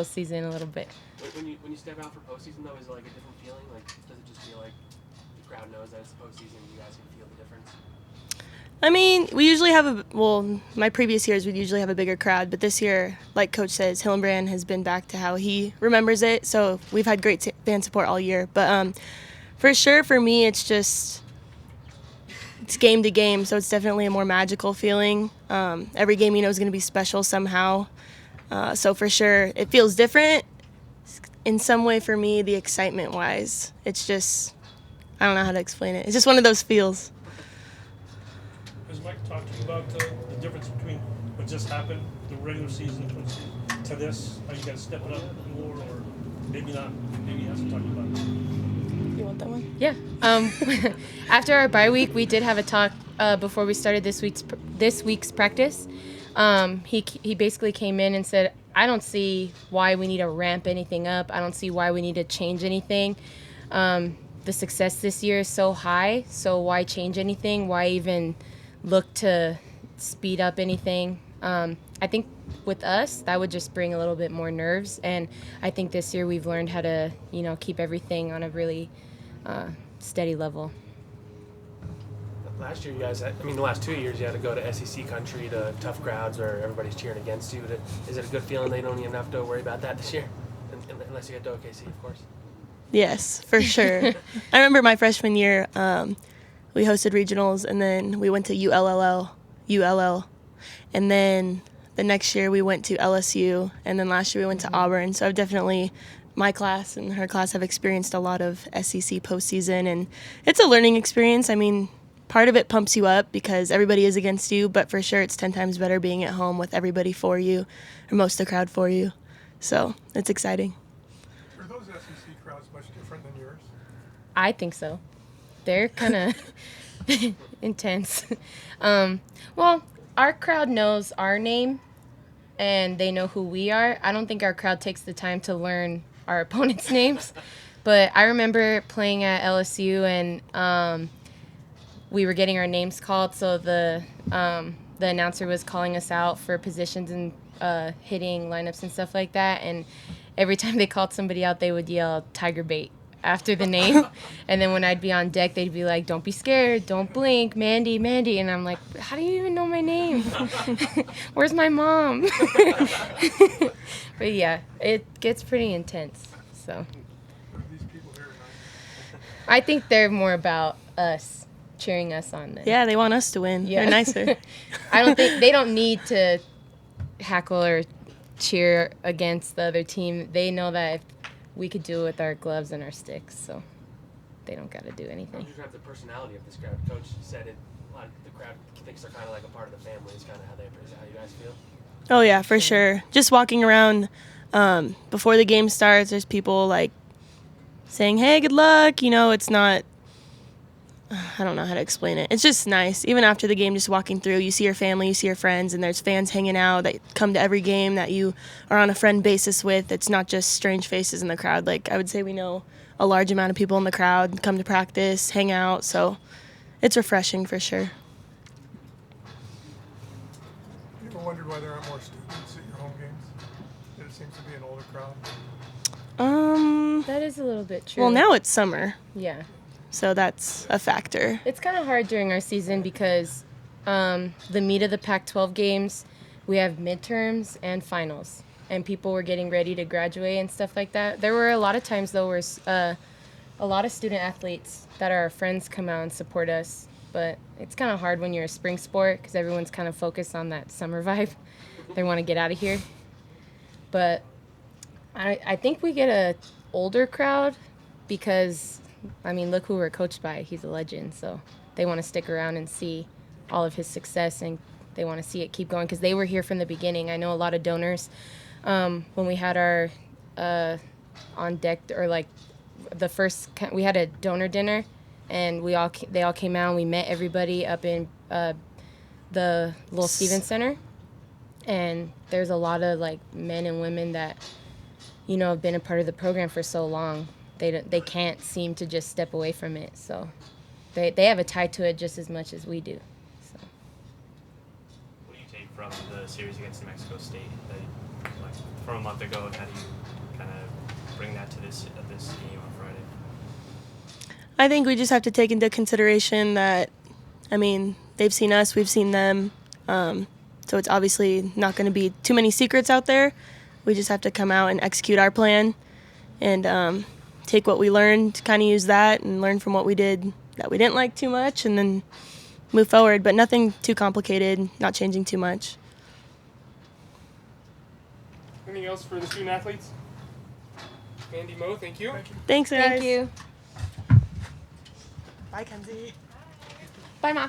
postseason a little bit. When you step out for postseason, though, is it like a different feeling? Like, does it just feel like the crowd knows that it's postseason and you guys can feel the difference? I mean, we usually have my previous years we'd usually have a bigger crowd, but this year, like Coach says, Hillenbrand has been back to how he remembers it, so we've had great fan support all year. But for sure, for me, it's game to game, so it's definitely a more magical feeling. Every game is going to be special somehow. So for sure, it feels different in some way for me, the excitement-wise. It's just, I don't know how to explain it. It's just one of those feels. Has Mike talked to you about the difference between what just happened, the regular season to this? How you guys step it up more, or maybe not? Maybe he hasn't talked about it. You want that one? Yeah. After our bye week, we did have a talk before we started this week's practice. He basically came in and said, I don't see why we need to ramp anything up. I don't see why we need to change anything. The success this year is so high, so why change anything? Why even look to speed up anything? I think with us, that would just bring a little bit more nerves. And I think this year we've learned how to, keep everything on a really steady level. Last year, you guys, the last 2 years, you had to go to SEC country to tough crowds where everybody's cheering against you. Is it a good feeling they don't even have to worry about that this year? Unless you get to OKC, of course. Yes, for sure. I remember my freshman year, we hosted regionals, and then we went to ULL, and then the next year we went to LSU, and then last year we went to Auburn. So I've definitely, my class and her class have experienced a lot of SEC postseason, and it's a learning experience. Part of it pumps you up because everybody is against you, but for sure it's 10 times better being at home with everybody for you, or most of the crowd for you. So it's exciting. Are those SEC crowds much different than yours? I think so. They're kind of intense. Well, our crowd knows our name, and they know who we are. I don't think our crowd takes the time to learn our opponents' names. But I remember playing at LSU, and we were getting our names called, so the announcer was calling us out for positions and hitting lineups and stuff like that. And every time they called somebody out, they would yell "Tiger Bait" after the name. And then when I'd be on deck, they'd be like, "Don't be scared, don't blink, Mandie, Mandie." And I'm like, "How do you even know my name? Where's my mom?" But yeah, it gets pretty intense. So These people here are nice. I think they're more about us cheering us on then. Yeah, they want us to win. Yeah. They're nicer. I don't think they don't need to hackle or cheer against the other team. They know that if we could do it with our gloves and our sticks, so they don't got to do anything. You describe the personality of this crowd. Coach said it. The crowd thinks they're kind of like a part of the family. Is kind of how you guys feel. Oh, yeah, for sure. Just walking around before the game starts, there's people, like, saying, "Hey, good luck." It's not, I don't know how to explain it. It's just nice. Even after the game, just walking through, you see your family, you see your friends, and there's fans hanging out that come to every game that you are on a friend basis with. It's not just strange faces in the crowd. Like, I would say we know a large amount of people in the crowd come to practice, hang out, so it's refreshing for sure. You ever wondered why there aren't more students at your home games? It seems to be an older crowd. That is a little bit true. Well, now it's summer, Yeah. so that's a factor. It's kind of hard during our season because the meat of the Pac-12 games, we have midterms and finals, and people were getting ready to graduate and stuff like that. There were a lot of times, though, where a lot of student athletes that are our friends come out and support us, but it's kind of hard when you're a spring sport because everyone's kind of focused on that summer vibe. They want to get out of here. But I think we get a older crowd because, look who we're coached by. He's a legend, so they want to stick around and see all of his success, and they want to see it keep going because they were here from the beginning. I know a lot of donors, when we had our on deck, or like we had a donor dinner, and they all came out and we met everybody up in the Little Stevens Center, and there's a lot of like men and women that have been a part of the program for so long. They can't seem to just step away from it, so they have a tie to it just as much as we do. So. What do you take from the series against New Mexico State, from a month ago, and how do you kind of bring that to this game on Friday? I think we just have to take into consideration that, I mean, they've seen us, we've seen them, so it's obviously not going to be too many secrets out there. We just have to come out and execute our plan and take what we learned, kind of use that and learn from what we did that we didn't like too much, and then move forward, but nothing too complicated, not changing too much. Anything else for the student athletes? Mandie, Mo, thank you. Thanks, guys. Thank you. Bye, Kenzie. Bye, Ma.